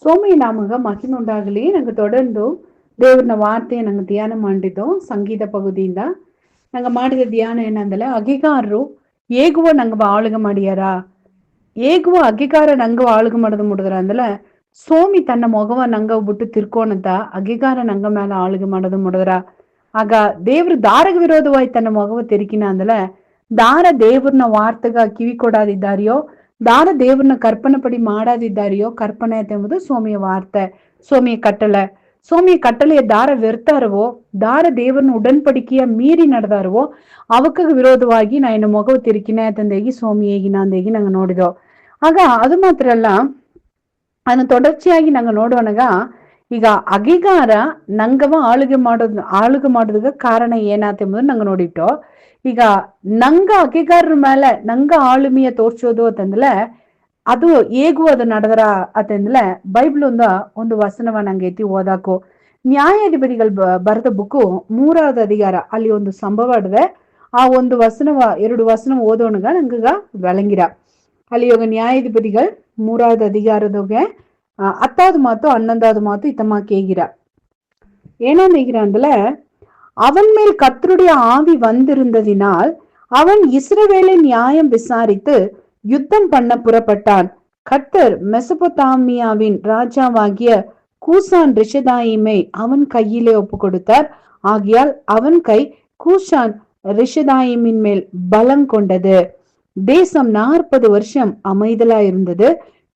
ಸೋಮಿ ನಾಮಗ ಮಹಿಮೆ ಉಂಟಾಗಲಿ. ನಂಗೆ தொடர்ந்து ದೇವ್ರನ ವಾರ್ತೆ ನಂಗೆ ಧ್ಯಾನ ಮಾಡಿದ್ದು ಸಂಗೀತ ಪಗುದಿಯಿಂದ ನಂಗೆ ಮಾಡಿದ ಧ್ಯಾನ ಏನಂದ್ರೆ, ಅಗಿಗಾರರು ಹೇಗುವ ನಂಗೆ ಆಳುಗೆ ಮಾಡಿಯಾರ, ಹೇಗುವ ಅಗಿಗಾರ ನಂಗೆ ಆಳುಗೆ ಮಾಡೋದು ಮುಡಿದ್ರ ಅಂದಲೆ ಸೋಮಿ ತನ್ನ ಮೊಗವ ನಂಗ ಬಿಟ್ಟು ತಿರ್ಕೋಣದ ಅಗಿಗಾರ ನಂಗ ಮೇಲೆ ಆಳುಗೆ ಮಾಡೋದು ಮುಡಿದ್ರ. ಆಗ ದೇವ್ರ ದಾರಗ ವಿರೋಧವಾಯ್ತು ತನ್ನ ಮೊಗವ ತಿರುಕಿನ ಅಂದಲೆ ದಾರ ದೇವ್ರನ ವಾರ್ತೆಗ ಕಿವಿ ಕೊಡಾದಿದ್ದಾರಿಯೋ, ದಾರ ದೇವ್ರನ್ನ ಕರ್ಪಣೆ ಪಡಿ ಮಾಡಾದಿದ್ದಾರಿಯೋ ಕರ್ಪಣೆ ಎಂಬುದು ಸೋಮಿಯ ವಾರ್ತೆ, ಸೋಮಿಯ ಕಟ್ಟಳೆ. ಸೋಮಿಯ ಕಟ್ಟಳೆಯ ದಾರ ವ್ಯರ್ಥರವೋ, ದಾರ ದೇವ್ರನ್ನ ಉಡನ್ಪಡಿಕೆಯ ಮೀರಿ ನಡೆದಾರವೋ ಅವಕ್ಕ ವಿರೋಧವಾಗಿ ನಾ ಇನ್ನು ಮೊಗವು ತಿರುಕಿನ ತಂದೇಗಿ ಸೋಮಿ ಹೇಗಿನ ಅಂದೇಗಿ ನಂಗೆ ನೋಡಿದೋ. ಆಗ ಅದು ಮಾತ್ರ ಅಲ್ಲ, ಅದನ್ನ தொடர்ச்சிಯಾಗಿ ನಂಗೆ ನೋಡೋಣಗ ಈಗ ಅಗಿಗಾರ ನಂಗವ ಆಳುಗೆ ಮಾಡೋದಕ್ಕೆ ಕಾರಣ ಏನಾತ ಎಂಬುದು ನಂಗೆ ನೋಡಿಟ್ಟು. ಈಗ ನಂಗ ಅಗಿಗಾರರ ಮೇಲೆ ನಂಗ ಆಳುಮೆಯ ತೋರ್ಸೋದು ಅಂತಂದ್ರೆ ಅದು ಹೇಗೂ ಅದು ನಡೆದ್ರ ಅಂತಂದ್ರೆ ಬೈಬಲ್ ಒಂದು ವಚನವ ನಂಗೆ ಐತಿ ಓದಾಕು. ನ್ಯಾಯಾಧಿಪತಿಗಳು ಬರೆದ ಬುಕ್ಕು 3வது ಅಧಿಕಾರ ಅಲ್ಲಿ ಒಂದು ಸಂಭವ ಅಡ್ವೆ. ಆ ಒಂದು ವಚನವ 2 ವಚನ ಓದೋಣಗ ನಂಗಗ ಬೆಳಂಗಿರ. ಅಲ್ಲಿ ಇವಾಗ ನ್ಯಾಯಾಧಿಪತಿಗಳು 3வது அதிகாரದೊಗೆ 10வது ಮಾತು 11வது மாத்து இத்தமா கேகிற ஏனாந்திகிற அந்தல, அவன் மேல் கர்த்தருடைய ஆவி வந்திருந்ததினால் அவன் இஸ்ரவேலை நியாயம் விசாரித்து யுத்தம் பண்ண புறப்பட்டான். கர்த்தர் மெசபொத்தாமியாவின் ராஜாவாகிய கூசான் ரிஷதாயிமை அவன் கையிலே ஒப்பு கொடுத்தார். ஆகியால் அவன் கை கூசான் ரிஷதாயிமின் மேல் பலம் கொண்டது. தேசம் 40 வருஷம் அமைதலா இருந்தது.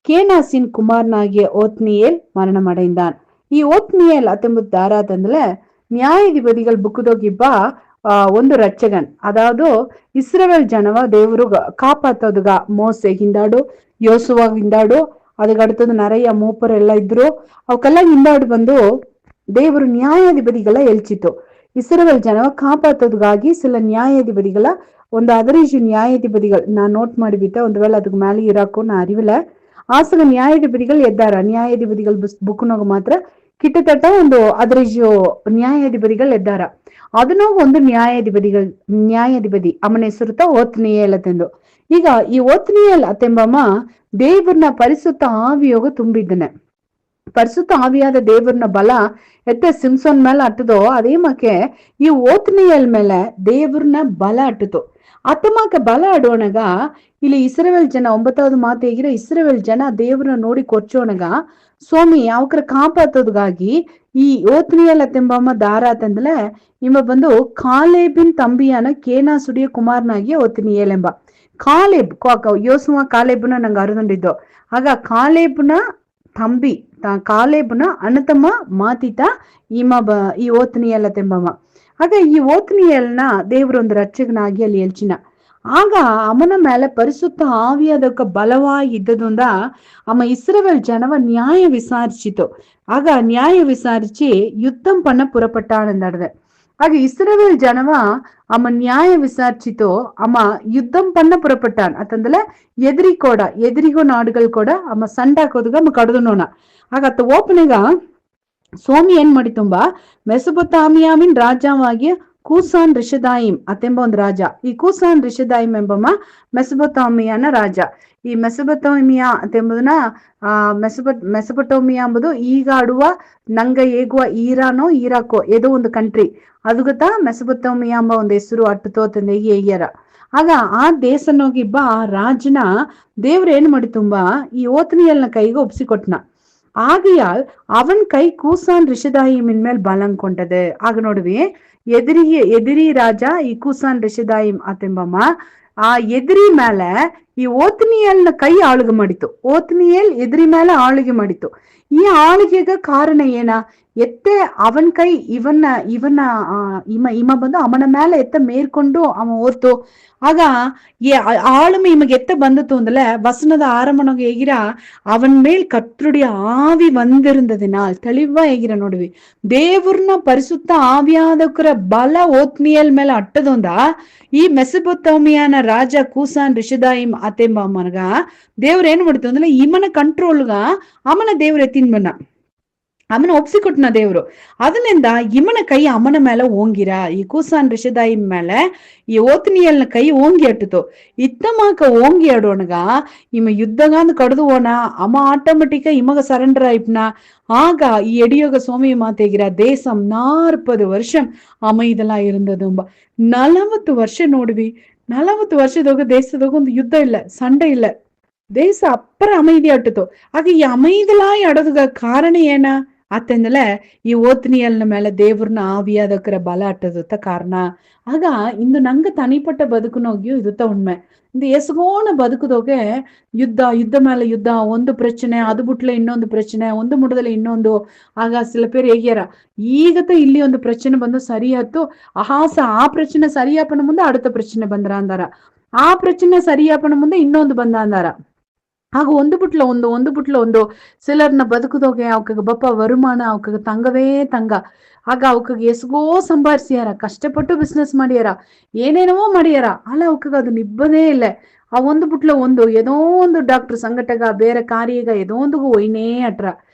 கேனாசின் குமாரனாகிய ஓத்னியேல் மரணம் அடைந்தான். ಈ ಓತ್ನಿಯೇಲ್ 19 ದಾರಾದಂದ್ರೆ ನ್ಯಾಯಾಧಿಪತಿಗಳು ಬುಕ್ಕದೋಗಿಬ್ಬ ಒಂದು ರಚ್ಚಗನ್, ಅದಾವುದು ಇಸ್ರೇಲ್ ಜನವ ದೇವರು ಕಾಪಾತೋದುಗ ಮೋಸೆ ಹಿಂದಾಡು, ಯೋಸುವ ಹಿಂದಾಡು, ಅದಕ್ಕಡುತ್ತದು ನರಯ್ಯ ಮೂಪರೆಲ್ಲ ಇದ್ರು, ಅವಕ್ಕೆಲ್ಲ ಹಿಂದಾಡು ಬಂದು ದೇವರು ನ್ಯಾಯಾಧಿಪತಿಗಳ ಎಲ್ಚಿತು. ಇಸ್ರೇಲ್ ಜನವ ಕಾಪಾತೋದಗಾಗಿ ಸಿಲ ನ್ಯಾಯಾಧಿಪತಿಗಳ ಒಂದು ಅದರೀಜು ನ್ಯಾಯಾಧಿಪತಿಗಳು நான் நோட் ಮಾಡಿಬಿಟ್ಟೆ, ಒಂದು ವೇಳೆ ಅದಕ್ಕೆ மேலே ಇರಾಕೋ ನಾ அறிவில. ஆசில நியாயாதிபதிகள் எத்தார நியாயாதிபதிகள் புக்குனாಗ ಮಾತ್ರ கிட்டத்தட்ட ಒಂದು ಅದರೀಜು ನ್ಯಾಯಾಧಿಪತಿಗಳು ಎದ್ದಾರ. ಅದನ್ನಾಗ ಒಂದು ನ್ಯಾಯಾಧಿಪತಿ ಅಮ್ಮನ ಹೆಸರುತ್ತ ಓತ್ನಿಯೇಲ್ ಅತ್ತೆಂದು. ಈಗ ಈ ಓತ್ನಿಯೇಲ್ ಅತ್ತೆಂಬಮ್ಮ ದೇವ್ರನ್ನ ಪರಿಸುತ್ತ ಆವಿಯೋಗ ತುಂಬಿದ್ದನೆ. ಪರಿಸುತ್ತ ಆವಿಯಾದ ದೇವ್ರನ್ನ ಬಲ ಎತ್ತ ಸಿಂಸೋನ್ ಮೇಲೆ ಅಟ್ಟದೋ ಅದೇ ಮಕ್ಕೆ ಈ ಓತ್ನಿಯೇಲ್ ಮೇಲೆ ದೇವ್ರನ್ನ ಬಲ ಅಟ್ಟತು. ಅತ್ತಮಾಕ ಬಲ ಆಡೋಣಗ ಇಲ್ಲಿ ಇಸ್ರೇಲ್ ಜನ 9வது ಮಾತು ಹೇಗಿರ ಇಸ್ರೇಲ್ ಜನ ದೇವ್ರನ್ನ ನೋಡಿ ಕೊಚ್ಚೋಣಗ ಸ್ವಾಮಿ ಯಾವಕ್ರ ಕಾಪಾತೋದಗಾಗಿ ಈ ಓತ್ನಿಯೇಲ್ ಅತ್ತೆಂಬಮ್ಮ ದಾರ ಅಂತಂದ್ರೆ ಇವ ಬಂದು ಕಾಲೇಬಿನ್ ತಂಬಿಯನ ಕೇನಾಸುಡಿಯ ಕುಮಾರನಾಗಿ ಓತ್ನಿಯೇಲ್ ಎಂಬ ಕಾಲೇಬ್ ಯೋಸುವ ಕಾಲೇಬ್ನ ನಂಗೆ ಅರಿದುಕೊಂಡಿದ್ದು. ಆಗ ಕಾಲೇಬ್ನ ತಂಬಿ ಕಾಲೇಬ್ನ ಅಣ್ಣತಮ್ಮ ಮಾತಿತ ಈ ಓತ್ನಿಯೇಲ್ ಅತ್ತೆಂಬಮ್ಮ. ಆಗ ಈ ಓತ್ನಿಯೇಲ್ನ ದೇವ್ರೊಂದು ರಕ್ಷಕನಾಗಿ ಅಲ್ಲಿ ಎಲ್ಚಿನ. ಆಗ ಅಮ್ಮನ ಮೇಲೆ ಪರಿಸುತ್ತ ಆವಿಯಾದಕ್ಕ ಬಲವಾಗಿ ಇದ್ದದುಂದ ಅಮ್ಮ ಇಸ್ರೇಲ್ ಜನವ ನ್ಯಾಯ ವಿಸಾರಿಸಿತು. ಆಗ ನ್ಯಾಯ ವಿಸಾರಿಸಿ ಯುದ್ಧಂ ಪಣ್ಣ ಪುರಪಟ್ಟಾನಂದಡ್ದೆ. ಆಗ ಇಸ್ರೇಲ್ ಜನವ ಅಮ್ಮ ನ್ಯಾಯ ವಿಸಾರಿಸಿತು, ಅಮ್ಮ ಯುದ್ಧಂ ಪಣ್ಣ ಪುರಪಟ್ಟಾನ್ ಅಂತಂದ್ರೆ ಎದುರಿಗೋ ನಾಡುಗಳು ಕೂಡ ಅಮ್ಮ ಸಂಡಾಕೋದಾಗ ಅಮ್ಮ ಕಡ್ದು. ಆಗ ಅತ್ತ ಓಪನೆಗ ಸೋಮಿ ಏನ್ ಮಾಡಿ ತುಂಬಾ ಮೆಸೊಪೊತಾಮಿಯಾವಿನ್ ರಾಜವಾಗಿ ಕೂಸಾನ್ ರಿಷದಾಯಿಮ್ ಅತ್ತೆಂಬ ಒಂದು ರಾಜ. ಈ ಕೂಸಾನ್ ರಿಷದಾಯಿಮ್ ಎಂಬಮ್ಮ ಮೆಸೊಪೊತಾಮಿಯಾನ ರಾಜ. ಈ ಮೆಸೊಪೊತಾಮಿಯಾ ಅಂತೆಂಬುದನ್ನ ಮೆಸೊಪೊಟೋಮಿಯಾ ಎಂಬುದು ಈಗ ಆಡುವ ನಂಗ ಹೇಗುವ ಇರಾಕೋ ಏದೋ ಒಂದು ಕಂಟ್ರಿ, ಅದು ಗೊತ್ತಾ ಮೆಸೊಪೊತಾಮಿಯಾ ಎಂಬ ಒಂದು ಹೆಸರು ಅಟ್ಟುತೋ ತಂದೇಗಿ ಹೇಗ್ಯಾರ. ಆಗ ಆ ದೇಶನೋಗಿಬ್ಬ ಆ ರಾಜನ ದೇವ್ರ ಏನ್ ಮಾಡಿ ತುಂಬಾ ಈ ಓತ್ನಿಯಲ್ನ ಕೈಗೆ ಒಪ್ಸಿಕೊಟ್ನ. ஆகையால் அவன் கை கூசான் ரிஷதாயிமின் மேல் பலம் கொண்டது. ஆக ನೋಡುವಿ ಎದಿರಿ ರಾಜ ಈ ಕೂಸಾನ್ ರಿಷದಾಯಿಮ್ ಅತ್ತೆಂಬಮ್ಮ ಆ ಎದುರಿ ಮೇಲೆ ಈ ಓತ್ನಿಯಲ್ನ ಕೈ ಆಳುಗೆ ಮಾಡಿತು. ಓತ್ನಿಯಲ್ ಎದುರಿ ಮೇಲೆ ಆಳುಗೆ ಮಾಡಿತು. ಈ ಆಳುಗೆಗ ಕಾರಣ ಏನ ಎತ್ತೆ ಅವನ್ ಕೈ ಇಮ ಬಂದು ಅವನ ಮೇಲೆ ಎತ್ತ ಮೇರ್ಕೊಂಡು ಅವ ಓತು. ಆಗ ஆளுமை இமக்கு எத்த ಬಂದತು ಅಂದ್ರೆ வசனದ ஆரம்பnog ಹೇಗಿರ அவன் மேல் கர்த்தருடைய ஆவி வந்திருந்ததினால் தெளிவா ಹೇಗಿರ ನೋಡುವಿ ದೇವ್ರನ್ನ ಪರಿಸುತ್ತ ಆವಿಯಾದಕರ ಬಲ ಓತ್ನಿಯಲ್ ಮೇಲೆ ಅಟ್ಟದೊಂದ ಈ ಮೆಸೊಪೊತಾಮಿಯಾನ ರಾಜ ಕೂಸಾನ್ ರಿಷದಾಯಿಮ್ ಅತ್ತೆಂಬ ಅಮ್ಮನಗ ದೇವ್ರ ಏನ್ ಮಾಡ್ತು ಅಂದ್ರೆ ಇಮನ ಕಂಟ್ರೋಲ್ಗ ಅಮ್ಮನ ದೇವ್ರ ಎತ್ತಿನ ಬನ್ನ. ಅವನ ಒಪ್ಸಿಕೊಟ್ನ ದೇವ್ರು. ಅದರಿಂದ ಇವನ ಕೈ ಅಮ್ಮನ ಮೇಲೆ ಓಂಗಿರ, ಈ ಕೂಸಾನ್ ರಿಷದಾಯಿ ಮೇಲೆ ಈ ಓತ್ನಿಯಲ್ನ ಕೈ ಓಂಗಿ ಅಟ್ಟಿತು. ಇತ್ತಮಾಕ ಓಂಗಿ ಆಡೋಣಗ ಇಮ ಯುದ್ಧಗಾಂದು ಕಡ್ದು ಓಣ ಅಮ್ಮ ಆಟೋಮೆಟಿಕ ಇಮಗ ಸರೆಂಡರ್ ಆಯ್ಪನ. ஆக எடியோக சுவாமி மாத்தேகிற தேசம் 40 வருஷம் அமைதலா இருந்ததும்ப. 40 வருஷம் ನೋಡ್ವಿ, 40 ವರ್ಷದೋಗ ದೇಶದೋಗ ಒಂದು ಯುದ್ಧ ಇಲ್ಲ, ಸಂಡೆ ಇಲ್ಲ, ದೇಶ ಅಪ್ಪರ அமைதி ಆಟತು. ಆಗ ಈ அமைதிಲಾಯ್ ಆಡೋದಗ ಕಾರಣ ಏನ ಅತ್ತಂದಲೆ ಈ ಓತ್ನಿಯಲ್ನ ಮೇಲೆ ದೇವ್ರನ್ನ ಆವಿಯಾದಕ್ಕರ ಬಲ ಅಟ್ಟದುತ್ತ ಕಾರಣ. ಆಗ ಇಂದು ನಂಗ ತನಿಪಟ್ಟ ಬದುಕುನೋಗ್ಯೂ ಇದುತ್ತ ಉಣ್ಮೆ. இந்த எசுகோன ಬದುಕುದೋಗೆ ಯುದ್ಧ ಮೇಲೆ ಯುದ್ಧ, ಒಂದು ಪ್ರಚನೆ ಅದು ಬಿಟ್ಲೆ ಇನ್ನೊಂದು ಪ್ರಚನೆ, ಒಂದು ಮುಡದಲ್ಲಿ ಇನ್ನೊಂದು. ಆಗ ಸಿಲ ಪೇರು ಹೇಗ್ಯಾರ ಈಗತ ಇಲ್ಲಿ ಒಂದು ಪ್ರಚನೆ ಬಂದು ಸರಿಯಾತು, ಆ ಪ್ರಚನೆ ಸರಿಯಾಪನ ಮುಂದೆ அடுத்த ಪ್ರಚನೆ ಬಂದ್ರ ಅಂದಾರ, ಆ ಪ್ರಚನೆ ಸರಿಯಾಪನ ಮುಂದೆ ಇನ್ನೊಂದು ಬಂದ ಅಂದಾರ. ಆಗ ಒಂದು ಬಿಟ್ಲ ಒಂದು ಸಿಲರ್ನ ಬದುಕುದೋಗೆ ಅವಕಾಗ ಬಪ್ಪ ವರುಮಾನ ಅವಕಾಗ ತಂಗವೇ ತಂಗ. ಆಗ ಅವಕಾಗ ಎಸ್ಗೋ ಸಂಭಾರಿಸ್ಯಾರ, ಕಷ್ಟಪಟ್ಟು ಬಿಸ್ನೆಸ್ ಮಾಡ್ಯಾರ, ಏನೇನೋ ಮಾಡ್ಯಾರ, ಅಲ್ಲ ಅವಕಾಗ ಅದು ನಿಬ್ಬದೇ ಇಲ್ಲ. ಆ ಒಂದು ಬಿಟ್ಲ ಏನೋ ಒಂದು ಡಾಕ್ಟರ್ ಸಂಗಟಗ ಬೇರೆ ಕಾರ್ಯಗ ஏதோ ಒಂದು ஒயினே அட்ற.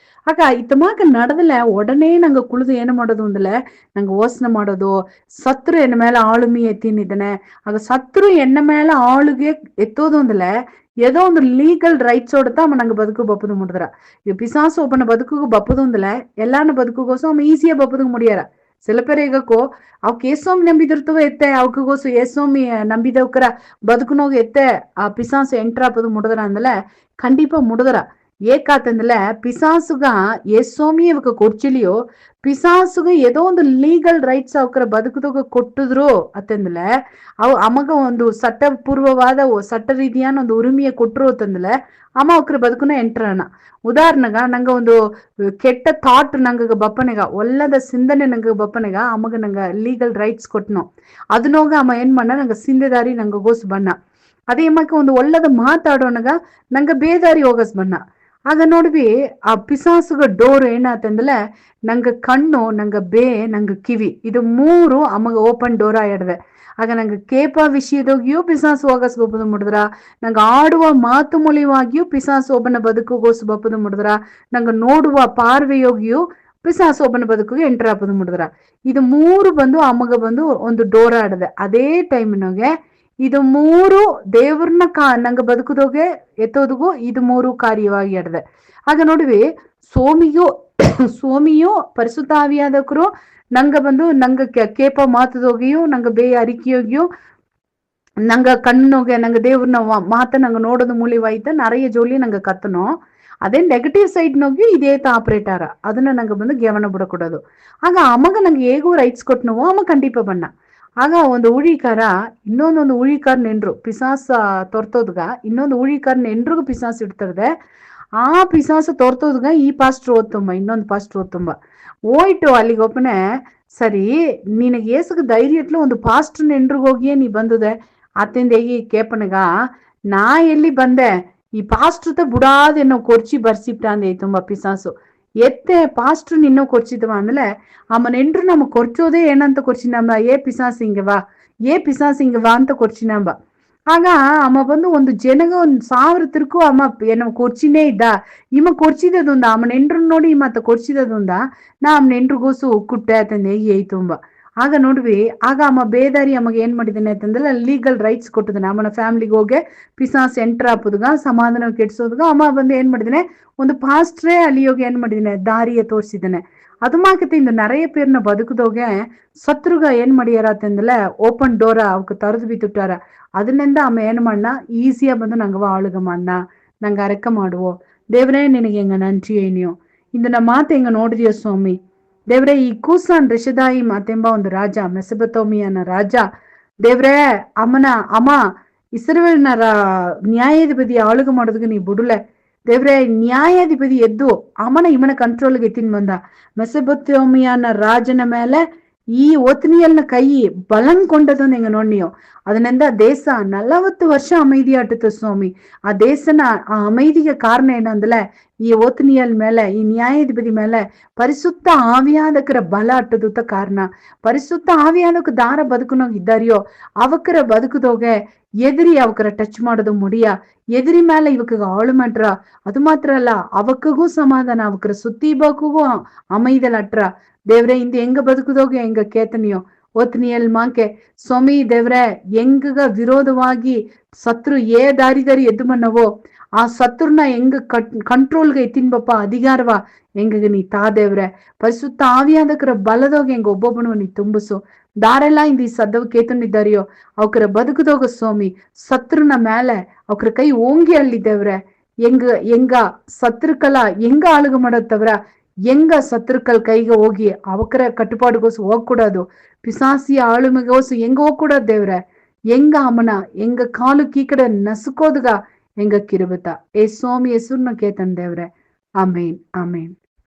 ಆಗ ಇತ್ತಮಾಕ நடದல உடனே நாங்க ಕುಳಿದು ಏನು ಮಾಡೋದು ಅಂದಲೆ ನಂಗೆ ಯೋಚನೆ ಮಾಡೋದು, ಸತ್ರು ಎನ್ನ ಮೇಲೆ ಆಳುಮಿ ಎತ್ತಿನಿದ್ದನೆ. ಆಗ ಸತ್ರು ಎನ್ನ ಮೇಲೆ ಆಳುಗೆ ಎತ್ತೋದು ಅಂದಲೆ ஏதோ ಒಂದು ಲೀಗಲ್ ರೈಟ್ಸ್ ಓಡತಾ ಅಮ್ಮ ನಂಗೆ ಬದುಕು ಬಪ್ಪದು ಮುಡಿದ್ರ. ಈ ಪಿಸಾಸು ಒಬ್ಬನ ಬದುಕು ಬಪ್ಪದು ಅಂದಲೆ ಎಲ್ಲಾನ ಬದುಕುಗೋಸು ಅಮ್ಮ ಈಸಿಯಾ ಬಪ್ಪದು ಮುಡಿಯಾರ. சில பேர் ಈಗಕ್ಕೂ ಅವಕ್ ಏಸೋಮಿ ನಂಬಿದಿರ್ತವ ಎತ್ತೆ ಅವಕಗೋಸು ಏಸೋಮಿ ನಂಬಿದವಕರ ಬದುಕುನೋಗ ಎತ್ತೆ ಆ ಪಿಸಾಸು ಎಂಟ್ರಾಪದು ಮುಡದ್ರ ಅಂದಲೆ ಖಂಡಿಪ ಮುಡದ್ರ. ಏಕಾತಂದಲೆ ಪಿಸಾಸುಗ ಏಸೋಮಿ ಅವಕ ಕೊರ್ಚಿಲಿಯೋ ಪಿಸಾಸುಗ ஏதோ ಒಂದು ಲೀಗಲ್ ರೈಟ್ಸ್ ಅವಕರ ಬದುಕುದೋಗ ಕೊಟ್ಟಿದ್ರು ಅತ್ತಂದಲೆ ಅವು ಅಮಗ ಒಂದು ಸಟ್ಟಪೂರ್ವವಾದ ಸಟ್ಟ ರೀತಿಯಾನ ಒಂದು ಉರಿಮೆಯ ಕೊಟ್ಟರು ಅಂತಂದಲೆ ಅಮ್ಮ ಅವಕ್ರ ಬದುಕುನ ಎಂಟ್ರಣ. ಉದಾಹರಣೆಗ ನಂಗ ಒಂದು ಕೆಟ್ಟ ಥಾಟ್ ನಂಗ ಬಪ್ಪನೆಗ ಒಲ್ಲದ ಸಿಂಧನೆ ನಂಗ ಬಪ್ಪನೆಗ ಅಮ್ಮಗ ನಂಗ ಲೀಗಲ್ ರೈಟ್ಸ್ ಕೊಟ್ಟನು. ಅದನ್ನೋಗ ಅಮ್ಮ ಏನ್ ಮಾಡ ನಂಗ ಸಿಂಧೆದಾರಿ ನಂಗ ಗೋಸ್ ಬಣ್ಣ. ಅದೇ ಅಮ್ಮಕ ಒಂದು ಒಲ್ಲದ ಮಾತಾಡೋಣಗ ನಂಗ ಬೇದಾರಿ ಹೋಗಸ್ ಬಣ್ಣ. ಆಗ ನೋಡ್ವಿ ಆ ಪಿಸಾಸುಗ ಡೋರ್ ಏನಾತಂದಲೆ ನಂಗ ಕಣ್ಣು, ನಂಗ ನಂಗ ಕಿವಿ, ಇದು 3 ಅಮ್ಮಗ ಓಪನ್ ಡೋರ್ ಆಯ್ಡದೆ. ಆಗ ನಂಗ ಕೇಪ ವಿಷಯದೋಗಿಯೂ ಪಿಸಾಸು ಹೋಗಸ್ ಬಪ್ಪದು ಮುಡಿದ್ರ, ನಂಗ ಆಡುವ ಮಾತು ಮೂಲಿಯವಾಗಿಯೂ ಪಿಸಾಸು ಒಬ್ಬನ ಬದುಕುಗೋಸು ಬಪ್ಪದು ಮುಡಿದ್ರ, ನಂಗ ನೋಡುವ ಪಾರ್ವೆಯೋಗಿಯೂ ಪಿಸಾಸು ಒಬ್ಬನ ಬದುಕಿಗೆ ಎಂಟರ್ ಹಾಪದು ಮುಡಿದ್ರ. ಇದು 3 ಬಂದು ಅಮ್ಮಗ ಬಂದು ಒಂದು ಡೋರ್ ಆಡದೆ. ಅದೇ ಟೈಮ್ನಾಗೆ ಇದು 3 ದೇವ್ರನ್ನ ನಂಗ ಬದುಕುದೋಗೆ ಎತ್ತೋದಗೂ ಇದು 3 ಕಾರ್ಯವಾಗಿ ಆಡದೆ. ಆಗ ನೋಡ್ವಿ ಸೋಮಿಯು ಪರಿಸುತ್ತಾವಿಯಾದಕರು ನಂಗ ಬಂದು ನಂಗ ಕೇಪ ಮಾತದೋಗಿಯೂ ನಂಗ ಅರಿಕೆಯೋಗಿಯೂ ನಂಗ ಕಣ್ಣೋಗೆ ನಂಗ ದೇವ್ರನ್ನ ಮಾತ ನಂಗ ನೋಡೋದು ಮೂಲಿವಾಯ್ತ நிறைய ಜೋಲಿ ನಂಗ ಕತ್ತನೋ. ಅದೇ ನೆಗೆಟಿವ್ ಸೈಡ್ ನೋಗಿ ಇದೇ ಆಪರೇಟ್ ಆರ ಅದನ್ನ ನಂಗ ಬಂದು ಗಮನ ಬಿಡ ಕೊಡೋದು. ಆಗ ಅಮ್ಮಗ ನಂಗೆ ಹೇಗೂ ರೈಟ್ಸ್ ಕೊಟ್ಟನವೋ ಅಮ್ಮ ಖಂಡಿಪ ಬಣ್ಣ. ಆಗ ಒಂದು ಉಳಿಕಾರ ಇನ್ನೊಂದೊಂದು ಉಳಿಕಾರ ನೆಂಡ್ರು ಪಿಸಾಸ ತೊರ್ತೋದ್ಗ ಇನ್ನೊಂದು ಉಳಿಕಾರ ನೆಂಡ್ರಿಗೂ ಪಿಸಾಸ್ ಇಡ್ತದೆ. ಆ ಪಿಸಾಸು ತೊರ್ತೋದ್ಗ ಈ ಪಾಸ್ಟ್ರು ಓದ್ತುಂಬ ಇನ್ನೊಂದು ಪಾಸ್ಟ್ರು ಓದ್ತುಂಬ ಹೋಯ್ತು ಅಲ್ಲಿಗೊಬ್ಬನೇ. ಸರಿ ನಿನಗೆ ಏಸಗ ಧೈರ್ಯ ಇಟ್ಲು ಒಂದು ಪಾಸ್ಟ್ರ್ ನೆಂಡ್ರಿಗೋಗಿಯೇ ನೀ ಬಂದದೆ ಅತ್ತಿಂದ ಹೇಗಿ ಕೇಪನಗ ನಾ ಎಲ್ಲಿ ಬಂದೆ, ಈ ಪಾಸ್ಟ್ರತ ಬುಡಾದೇನೋ ಕೊರ್ಚಿ ಬರ್ಸಿಪ್ಟ ಅಂದೆ ತುಂಬಾ ಪಿಸಾಸು ಎತ್ತೆ ಪಾಸ್ಟ್ರು ನಿನ್ನೋ ಕೊರ್ಚಿದವ ಅಂದಲೆ ಅಮ್ಮ ನೆಂಡ್ರು ನಮ್ಮ ಕೊರ್ಚೋದೇ ಏನಂತ ಕೊರ್ಚಿನಂಬ, ಏ ಪಿಸಾಸಿಂಗವಾ ಅಂತ ಕೊರ್ಚಿನಂಬ. ಆಗ ಅಮ್ಮ ಬಂದು ಒಂದು ಜನಗ 1000 ತಿರ್ಕು ಅಮ್ಮ ಏನೋ ಕೊರ್ಚಿನೇ ಇದ್ದ ಇಮ್ಮ ಕೊರ್ಚಿದದುಂದ ಅಮ್ಮ ನೆಂಡ್ರು ನೋಡಿ ಮತ್ತ ಕೊರ್ಚಿದದುಂದ ನಾ ಅಮ್ಮ ನೆಂಡ್ರಿಗೋಸು ಕುಟ್ಟೆ ಆತಂದೆ ಹೇಗೆ ತುಂಬ. ಆಗ ನೋಡ್ವಿ ಆಗ ಅಮ್ಮ ಬೇದಾರಿ ಅಮ್ಮಗೆ ಏನ್ ಮಾಡಿದ್ದೇನೆ ಅಂತಂದ್ರೆ ಲೀಗಲ್ ರೈಟ್ಸ್ ಕೊಟ್ಟಿದ್ದಾನೆ. ಅಮ್ಮನ ಫ್ಯಾಮಿಲಿಗೆ ಹೋಗಿ ಪಿಸಾಸ್ ಎಂಟರ್ ಹಾಪುದ್ಗ ಸಮಾಧಾನ ಕೆಡ್ಸೋದ್ಗ ಅಮ್ಮ ಬಂದು ಏನ್ ಮಾಡಿದ್ದೇನೆ ಒಂದು ಪಾಸ್ಟ್ರೇ ಅಲ್ಲಿ ಹೋಗಿ ಏನ್ ಮಾಡಿದ್ದೇನೆ ದಾರಿಯ ತೋರಿಸಿದ್ದೇನೆ. ಅದು ಮಾಕತ್ತೆ ಇಂದು நிறைய பேர்ನ ಬದುಕುದೋಗೆ ಸತ್ರುಗ ಏನ್ ಮಾಡಿಯಾರ ಅಂತಂದ್ರೆ ಓಪನ್ ಡೋರ ಅವಕ್ಕೆ ತರದು ಬಿತ್ತುಟ್ಟಾರ. ಅದನ್ನಿಂದ ಅಮ್ಮ ಏನ್ ಮಾಡಣ ಈಸಿಯಾ ಬಂದು ನಂಗವ ಆಳುಗ ಮಾಡಣ ನಂಗೆ ಅರಕ ಮಾಡುವೋ ದೇವ್ರೇ ನಿನಗೆ ಹೆಂಗ ನಂಚಿ ಏನಿಯೋ ಇಂದು ನಮ್ಮ ಮಾತು ಹೆಂಗ ನೋಡಿದ್ಯೋ ಸ್ವಾಮಿ ದೇವ್ರೆ. ಈ ಕೂಸಾನ್ ರಿಷದಾಯಿ ಮಾತೆಂಬ ಒಂದು ರಾಜ ಮೆಸಬತೋಮಿಯನ ರಾಜ ದೇವ್ರೇ ಅಮ್ಮ ಇಸ್ರೇಲ್ನ ನ್ಯಾಯಾಧಿಪತಿ ಆಳುಗ ಮಾಡೋದಕ್ಕೆ ನೀ ಬಿಡುಲೆ ದೇವ್ರೆ. ನ್ಯಾಯಾಧಿಪತಿ ಎದ್ದು ಇವನ ಕಂಟ್ರೋಲ್ಗೆ ಎತ್ತಿನ ಬಂದ ಮೆಸಬತೋಮಿಯನ ರಾಜನ ಮೇಲೆ ಈ ಒತ್ನಿಯಲ್ನ ಕೈ ಬಲಂಕೊಂಡದೊಂದು ಹೆಂಗ ನೋಡ್ನಿಯೋ ಅದನ್ನಿಂದ ದೇಶ 40 ವರ್ಷ அமைதியாட்டுತ್ತು ಸ್ವಾಮಿ. ಆ ದೇಶನ ಆ அமைதிಗೆ ಕಾರಣ ಏನಂದ್ರೆ ಈ ಓತನಿಯಲ್ ಮೇಲೆ, ಈ ನ್ಯಾಯಾಧಿಪತಿ ಮೇಲೆ ಪರಿಶುದ್ಧ ಆವಿಯಾದಕರ ಬಲ ಅಟ್ಟದುತ್ತ ಕಾರಣ. ಪರಿಶುದ್ಧ ಆವಿಯಾದಕ್ಕೆ ದಾರ ಬದುಕುನೋಗ್ ಇದ್ದಾರಿಯೋ ಅವಕರ ಬದುಕುದೋಗೆ ಎದುರಿ ಅವಕರ ಟಚ್ ಮಾಡೋದು ಮುಡಿಯ ಎದುರಿ ಮೇಲೆ ಇವಕ್ಕ ಆಳು ಮಾಡ್ರ. ಅದು ಮಾತ್ರ ಅಲ್ಲ, ಅವಕ್ಕಗೂ ಸಮಾಧಾನ, ಅವಕರ ಸುತ್ತಿ ಬಾಕುಗೂ அமைதல் ಅಟ್ರ. ದೇವ್ರೆ ಇಂದು ಹೆಂಗ ಬದುಕುದೋಗೆ ಹೆಂಗ ಕೇತನಿಯೋ ಓತನಿಯಲ್ ಮಾಕೆ ಸ್ವಾಮಿ ದೇವ್ರೆ ಹೆಂಗ ವಿರೋಧವಾಗಿ ಸತ್ರು ಏ ದಾರಿ ಎದ್ದು ಮನ್ನವೋ ಆ ಸತ್ರುನ ಹೆಂಗ ಕಂಟ್ರೋಲ್ಗೆ ಎತ್ತಿನ್ಬಪ್ಪ ಅಧಿಕಾರವ ಹೆಂಗ ನೀ ತಾ ದೇವ್ರೆ. ಪರಿಶುದ್ಧ ಆವಿಯಾದಕರ ಬಲದೋಗ ಹೆಂಗ ಒಬ್ಬೊಬ್ಬನು ನೀ ತುಂಬಿಸು. ದಾರೆಲ್ಲ ಇಂದ ಈ ಸದ್ದವ್ ಕೇತನಿದ್ದಾರಿಯೋ ಅವಕರ ಬದುಕದೋಗ ಸ್ವಾಮಿ ಸತ್ರುನ ಮೇಲೆ ಅವಕರ ಕೈ ಓಂಗಿ ಅಳ್ಳಿದ್ದೇವ್ರೆ. ಹೆಂಗ ಸತ್ರುಕಲ ಹೆಂಗ ಆಳುಗ ಮಾಡತ್ತವ್ರ, ಹೆಂಗ ಸತ್ರುಕಲ್ ಕೈಗೆ ಹೋಗಿ ಅವಕರ ಕಟ್ಟುಪಾಡುಗೋಸು ಹೋಗ್ಕೊಡೋದು, ಪಿಸಾಸಿಯ ಆಳುಮೆಗೋಸು ಹೆಂಗ ಹೋಗ್ಕೊಡೋದ್ ದೇವ್ರೆ. ಹೆಂಗ ಅಮ್ಮನ ಹೆಂಗ ಕಾಲು ಕೀಕಡೆ ನಸುಕೋದ್ಗ ಹೆಂಗ ಕಿರುಬುತ್ತ ಏ ಸ್ವಾಮಿ ಹೆಸರ್ನ ಕೇತನ್ ದೇವ್ರೆ. ಆಮೇನ್ ಆಮೇನ್.